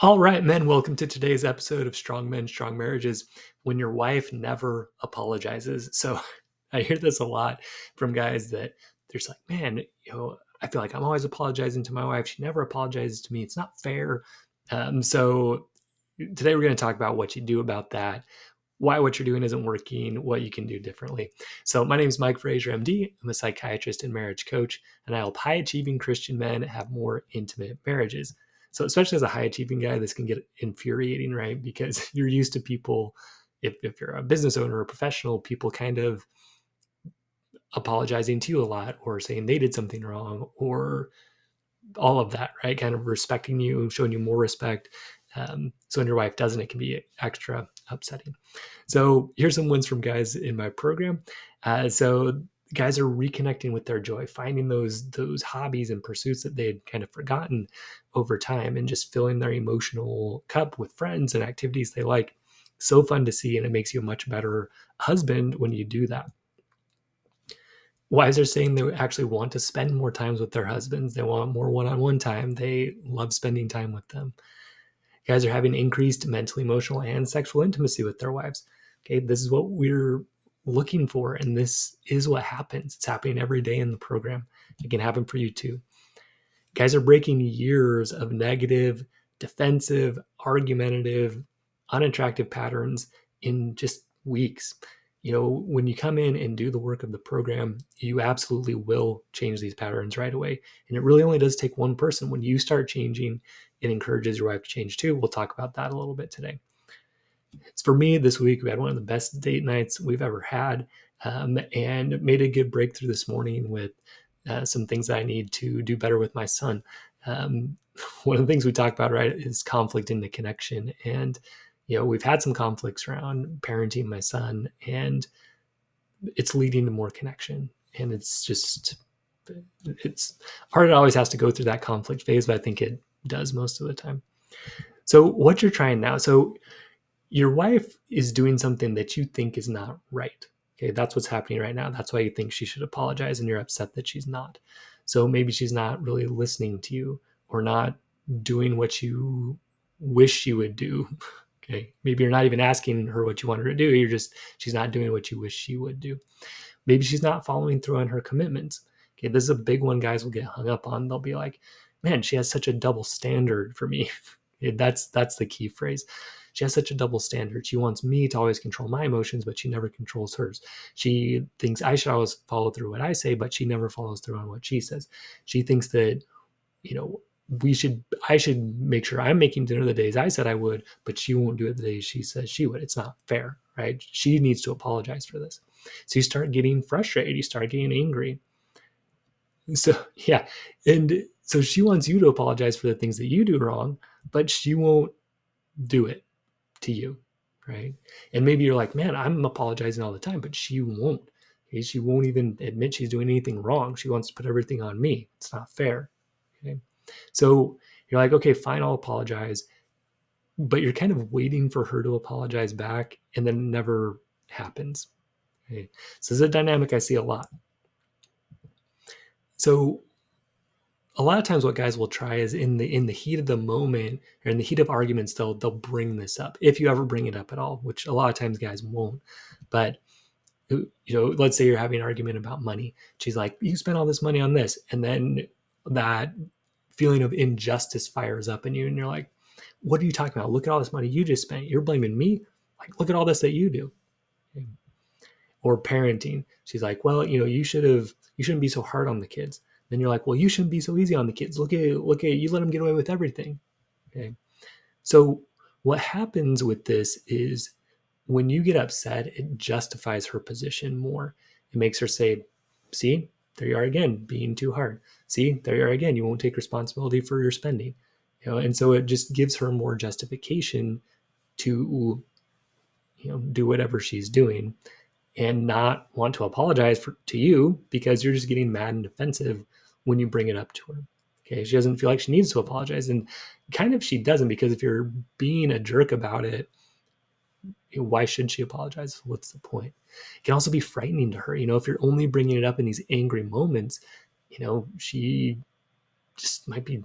All right, men, welcome to today's episode of Strong Men, Strong Marriages, when your wife never apologizes. So I hear this a lot from guys that they're just like, man, I feel like I'm always apologizing to my wife. She never apologizes to me. It's not fair. So today we're going to talk about what you do about that, why what you're doing isn't working, what you can do differently. So my name is Mike Frazier, MD. I'm a psychiatrist and marriage coach, and I help high-achieving Christian men have more intimate marriages. So especially as a high-achieving guy, this can get infuriating, right? Because you're used to people, if you're a business owner or a professional, people kind of apologizing to you a lot or saying they did something wrong or all of that, right? Kind of respecting you, showing you more respect. So when your wife doesn't, it can be extra upsetting. So here's some wins from guys in my program. So guys are reconnecting with their joy, finding those hobbies and pursuits that they had kind of forgotten over time, and just filling their emotional cup with friends and activities they like. So fun to see, and it makes you a much better husband when you do that. Wives are saying they actually want to spend more times with their husbands. They want more one-on-one time. They love spending time with them. Guys are having increased mental, emotional, and sexual intimacy with their wives. Okay, this is what we're looking for, and this is what happens. It's happening every day in the program. It can happen for you too. Guys are breaking years of negative, defensive, argumentative, unattractive patterns in just weeks. When you come in and do the work of the program, you absolutely will change these patterns right away. And it really only does take one person. When you start changing, it encourages your wife to change too. We'll talk about that a little bit today. It's for me this week. We had one of the best date nights we've ever had, and made a good breakthrough this morning with some things that I need to do better with my son. Um, One of the things we talk about, right, is conflict in the connection. And, we've had some conflicts around parenting my son, and it's leading to more connection. And it's hard. It always has to go through that conflict phase, but I think it does most of the time. So what you're trying now, so your wife is doing something that you think is not right. Okay, that's what's happening right now. That's why you think she should apologize, and you're upset that she's not. So maybe she's not really listening to you, or not doing what you wish she would do. Okay, maybe you're not even asking her what you want her to do. She's not doing what you wish she would do. Maybe she's not following through on her commitments. Okay, this is a big one guys will get hung up on. They'll be like, man, she has such a double standard for me. That's the key phrase. She has such a double standard. She wants me to always control my emotions, but she never controls hers. She thinks I should always follow through what I say, but she never follows through on what she says. She thinks that, you know, I should make sure I'm making dinner the days I said I would, but she won't do it the days she says she would. It's not fair, right? She needs to apologize for this. So you start getting frustrated, you start getting angry. So yeah, and so she wants you to apologize for the things that you do wrong, but she won't do it to you, right? And maybe you're like, man, I'm apologizing all the time, but she won't. Okay? She won't even admit she's doing anything wrong. She wants to put everything on me. It's not fair. Okay? So you're like, okay, fine, I'll apologize. But you're kind of waiting for her to apologize back, and then it never happens. Okay? So this is a dynamic I see a lot. So a lot of times what guys will try is in the heat of the moment, or in the heat of arguments, they'll bring this up, if you ever bring it up at all, which a lot of times guys won't. But let's say you're having an argument about money. She's like, you spent all this money on this, and then that feeling of injustice fires up in you, and you're like, what are you talking about? Look at all this money you just spent. You're blaming me. Like, look at all this that you do. Or parenting. She's like, well, you shouldn't be so hard on the kids. Then you're like, well, you shouldn't be so easy on the kids. Look at you, let them get away with everything. Okay. So what happens with this is, when you get upset, it justifies her position more. It makes her say, see, there you are again, being too hard. See, there you are again, you won't take responsibility for your spending. And so it just gives her more justification to, do whatever she's doing, and not want to apologize to you, because you're just getting mad and defensive when you bring it up to her. Okay, she doesn't feel like she needs to apologize, and kind of she doesn't, because if you're being a jerk about it, why should she apologize? What's the point? It can also be frightening to her. If you're only bringing it up in these angry moments, she just might be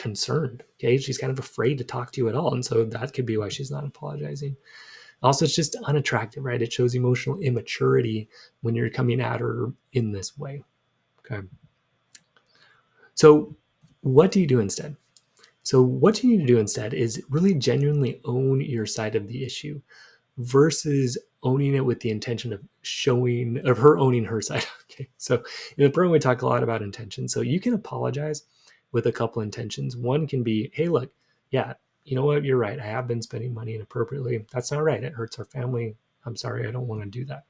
concerned. Okay. She's kind of afraid to talk to you at all. And so that could be why she's not apologizing. Also, it's just unattractive, right? It shows emotional immaturity when you're coming at her in this way. Okay. So, what do you do instead? So, what you need to do instead is really genuinely own your side of the issue versus owning it with the intention of her owning her side. Okay. So, in the program, we talk a lot about intention. So, you can apologize with a couple intentions. One can be, hey, look, yeah, you know what? You're right. I have been spending money inappropriately. That's not right. It hurts our family. I'm sorry. I don't want to do that.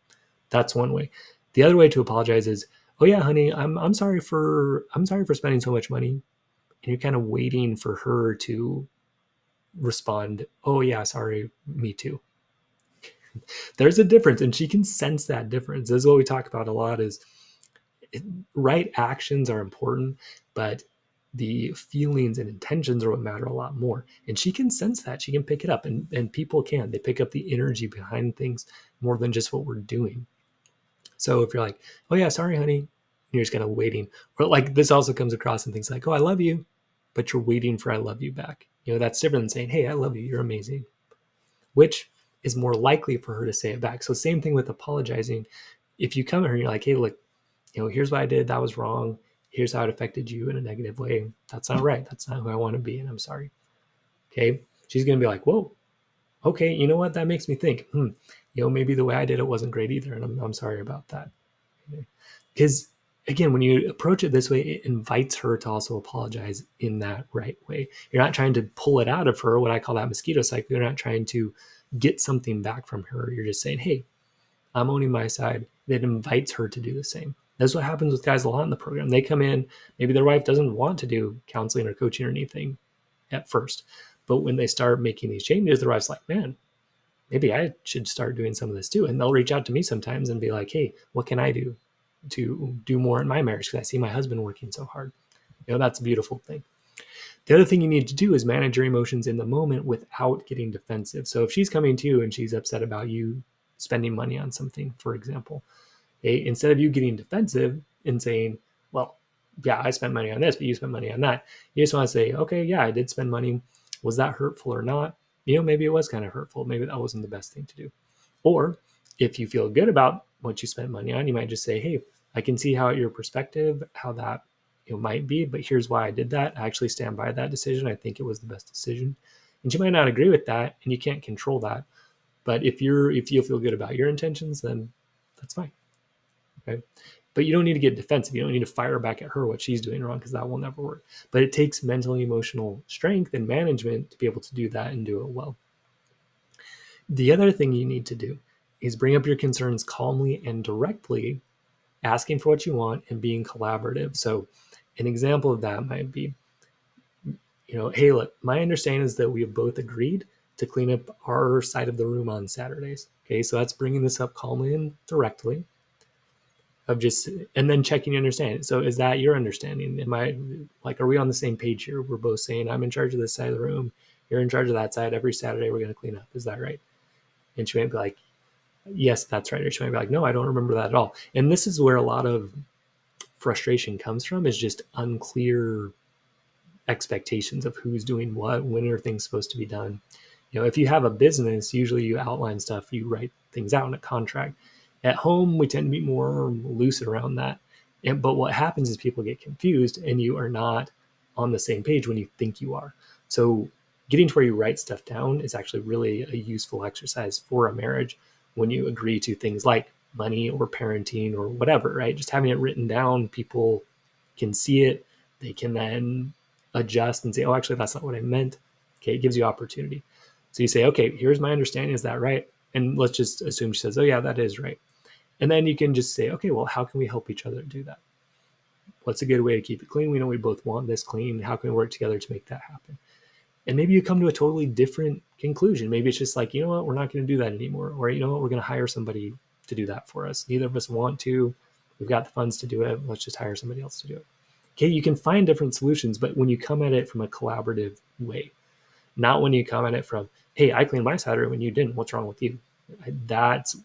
That's one way. The other way to apologize is, oh yeah, honey, I'm sorry for spending so much money. And you're kind of waiting for her to respond, oh yeah, sorry, me too. There's a difference, and she can sense that difference. This is what we talk about a lot is right actions are important, but the feelings and intentions are what matter a lot more. And she can sense that. She can pick it up, and people can. They pick up the energy behind things more than just what we're doing. So if you're like, oh yeah, sorry, honey, and you're just kind of waiting, or like this also comes across in things like, oh, I love you, but you're waiting for I love you back. That's different than saying, hey, I love you, you're amazing, which is more likely for her to say it back. So same thing with apologizing. If you come at her and you're like, hey, look, here's what I did, that was wrong. Here's how it affected you in a negative way. That's not right. That's not who I want to be, and I'm sorry. Okay. She's going to be like, whoa, okay, you know what? That makes me think, maybe the way I did it wasn't great either. And I'm sorry about that. Because again, when you approach it this way, it invites her to also apologize in that right way. You're not trying to pull it out of her, what I call that mosquito cycle. You're not trying to get something back from her. You're just saying, hey, I'm owning my side. It invites her to do the same. That's what happens with guys a lot in the program. They come in, maybe their wife doesn't want to do counseling or coaching or anything at first. But when they start making these changes, their wife's like, man, maybe I should start doing some of this too. And they'll reach out to me sometimes and be like, hey, what can I do to do more in my marriage? Because I see my husband working so hard. That's a beautiful thing. The other thing you need to do is manage your emotions in the moment without getting defensive. So if she's coming to you and she's upset about you spending money on something, for example, instead of you getting defensive and saying, well, yeah, I spent money on this, but you spent money on that, you just want to say, okay, yeah, I did spend money. Was that hurtful or not? Maybe it was kind of hurtful. Maybe that wasn't the best thing to do. Or if you feel good about what you spent money on, you might just say, hey, I can see how your perspective, how that might be, but here's why I did that. I actually stand by that decision. I think it was the best decision. And you might not agree with that, and you can't control that. But if you feel good about your intentions, then that's fine. Okay. But you don't need to get defensive. You don't need to fire back at her what she's doing wrong, because that will never work. But it takes mental and emotional strength and management to be able to do that and do it well. The other thing you need to do is bring up your concerns calmly and directly, asking for what you want and being collaborative. So an example of that might be, hey, look, my understanding is that we have both agreed to clean up our side of the room on Saturdays. Okay, so that's bringing this up calmly and directly, and then checking your understanding. So is that your understanding? Are we on the same page here? We're both saying, I'm in charge of this side of the room, you're in charge of that side. Every Saturday we're going to clean up. Is that right? And she might be like, yes, that's right. Or she might be like, no, I don't remember that at all. And this is where a lot of frustration comes from, is just unclear expectations of who's doing what, when are things supposed to be done. If you have a business, usually you outline stuff, you write things out in a contract. At home, we tend to be more loose around that. But what happens is people get confused, and you are not on the same page when you think you are. So getting to where you write stuff down is actually really a useful exercise for a marriage when you agree to things like money or parenting or whatever, right? Just having it written down, people can see it. They can then adjust and say, oh, actually, that's not what I meant. Okay, it gives you opportunity. So you say, okay, here's my understanding. Is that right? And let's just assume she says, oh, yeah, that is right. And then you can just say, okay, well, how can we help each other do that? What's a good way to keep it clean? We know we both want this clean. How can we work together to make that happen? And maybe you come to a totally different conclusion. Maybe it's just like, you know what, we're not going to do that anymore. Or, you know what, we're going to hire somebody to do that for us. Neither of us want to. We've got the funds to do it. Let's just hire somebody else to do it. Okay, you can find different solutions, but when you come at it from a collaborative way, not when you come at it from, hey, I cleaned my side room and you didn't. What's wrong with you? That's,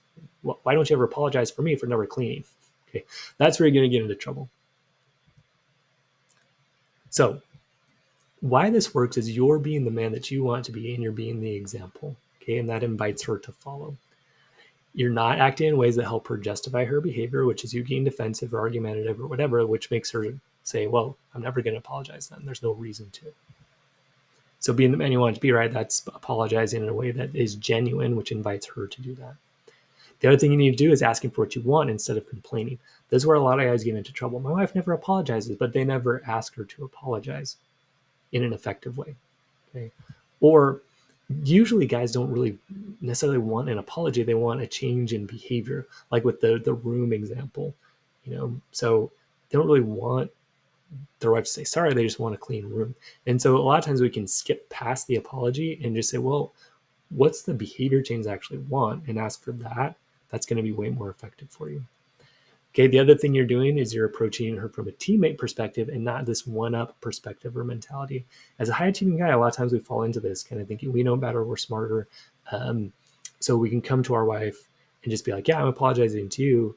why don't you ever apologize for me for never cleaning? Okay, that's where you're going to get into trouble. So Why this works is you're being the man that you want to be and you're being the example. Okay. And that invites her to follow. You're not acting in ways that help her justify her behavior, which is you getting defensive or argumentative or whatever, which makes her say, well, I'm never going to apologize then. There's no reason to. So being the man you want to be, right, that's apologizing in a way that is genuine, which invites her to do that. The other thing you need to do is asking for what you want instead of complaining. This is where a lot of guys get into trouble. My wife never apologizes, but they never ask her to apologize in an effective way. Okay. Or usually guys don't really necessarily want an apology. They want a change in behavior, like with the room example, so they don't really want their wife to say sorry. They just want a clean room. And so a lot of times we can skip past the apology and just say, well, what's the behavior change I actually want, and ask for that. That's going to be way more effective for you. Okay, the other thing you're doing is you're approaching her from a teammate perspective and not this one-up perspective or mentality. As a high-achieving guy, a lot of times we fall into this kind of thinking we know better, we're smarter. So we can come to our wife and just be like, yeah, I'm apologizing to you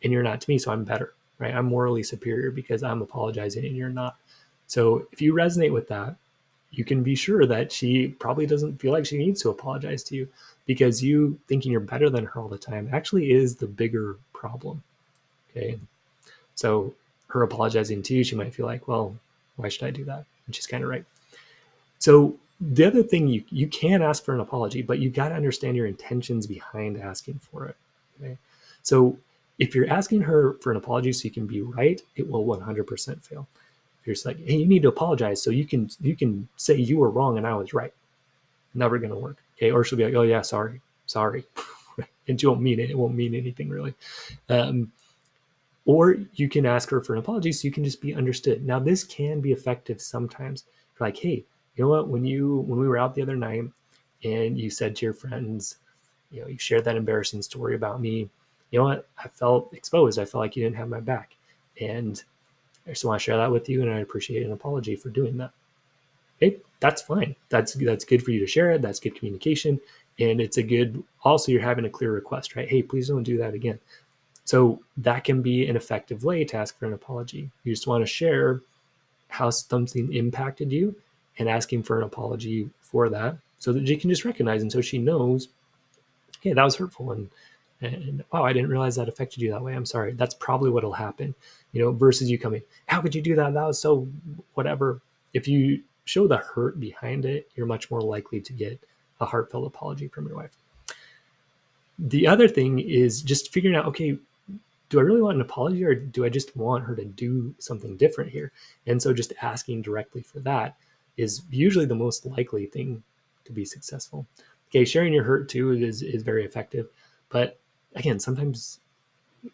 and you're not to me, so I'm better, right? I'm morally superior because I'm apologizing and you're not. So if you resonate with that, you can be sure that she probably doesn't feel like she needs to apologize to you, because you thinking you're better than her all the time actually is the bigger problem. Okay. So her apologizing to you, she might feel like, well, why should I do that? And she's kind of right. So the other thing, you can ask for an apology, but you got to understand your intentions behind asking for it. Okay. So if you're asking her for an apology so you can be right, it will 100% fail. If you're just like, hey, you need to apologize so you can say you were wrong and I was right. Never going to work. Okay. Or she'll be like, oh yeah, sorry. And she won't mean it. It won't mean anything really. Or you can ask her for an apology so you can just be understood. Now, this can be effective sometimes. You're like, hey, you know what? When we were out the other night and you said to your friends, you shared that embarrassing story about me, you know what? I felt exposed. I felt like you didn't have my back. And I just want to share that with you. And I appreciate an apology for doing that. Okay, that's fine. That's good for you to share it. That's good communication. And it's a good, also you're having a clear request, right? Hey, please don't do that again. So that can be an effective way to ask for an apology. You just want to share how something impacted you and asking for an apology for that so that you can just recognize, and so she knows, okay, that was hurtful, and wow, I didn't realize that affected you that way. I'm sorry. That's probably what'll happen, versus you coming, how could you do that? That was so whatever. If you show the hurt behind it, you're much more likely to get a heartfelt apology from your wife. The other thing is just figuring out, okay, do I really want an apology, or do I just want her to do something different here? And so just asking directly for that is usually the most likely thing to be successful. Okay, sharing your hurt too is very effective. But again, sometimes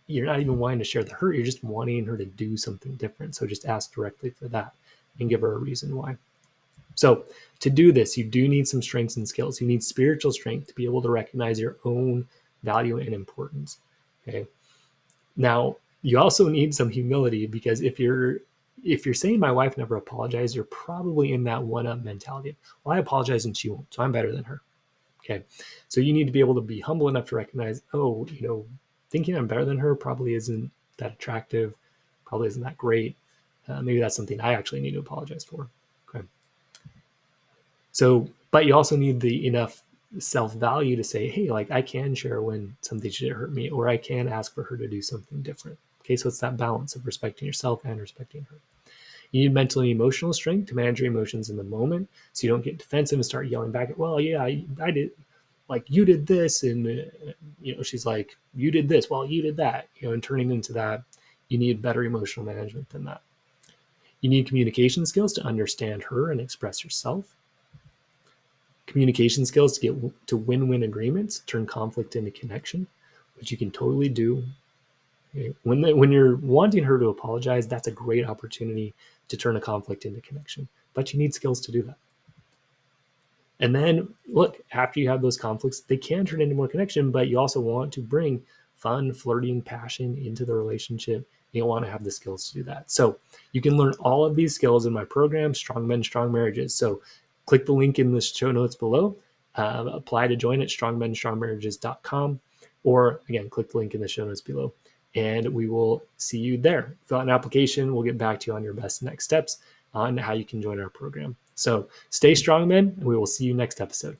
you're not even wanting to share the hurt, you're just wanting her to do something different. So just ask directly for that and give her a reason why. So to do this, you do need some strengths and skills. You need spiritual strength to be able to recognize your own value and importance. Okay. Now, you also need some humility, because if you're saying my wife never apologized, you're probably in that one-up mentality. Well, I apologize and she won't, so I'm better than her. Okay. So you need to be able to be humble enough to recognize, oh, thinking I'm better than her probably isn't that attractive, probably isn't that great. Maybe that's something I actually need to apologize for. Okay. So, but you also need the enough self-value to say, hey, like I can share when something should hurt me, or I can ask for her to do something different. Okay, so it's that balance of respecting yourself and respecting her. You need mental and emotional strength to manage your emotions in the moment, so you don't get defensive and start yelling back at, well, yeah, I did, like you did this, and she's like, you did this, well, you did that, and turning into that. You need better emotional management than that. You need communication skills to understand her and express yourself. Communication skills to get to win-win agreements, turn conflict into connection, which you can totally do. Okay. When you're wanting her to apologize, that's a great opportunity to turn a conflict into connection, but you need skills to do that. And then look, after you have those conflicts, they can turn into more connection, but you also want to bring fun, flirting, passion into the relationship. You want to have the skills to do that. So you can learn all of these skills in my program, Strong Men, Strong Marriages. So click the link in the show notes below. Apply to join at strongmenstrongmarriages.com, or again, click the link in the show notes below, and we will see you there. Fill out an application. We'll get back to you on your best next steps. and how you can join our program. So stay strong, men, and we will see you next episode.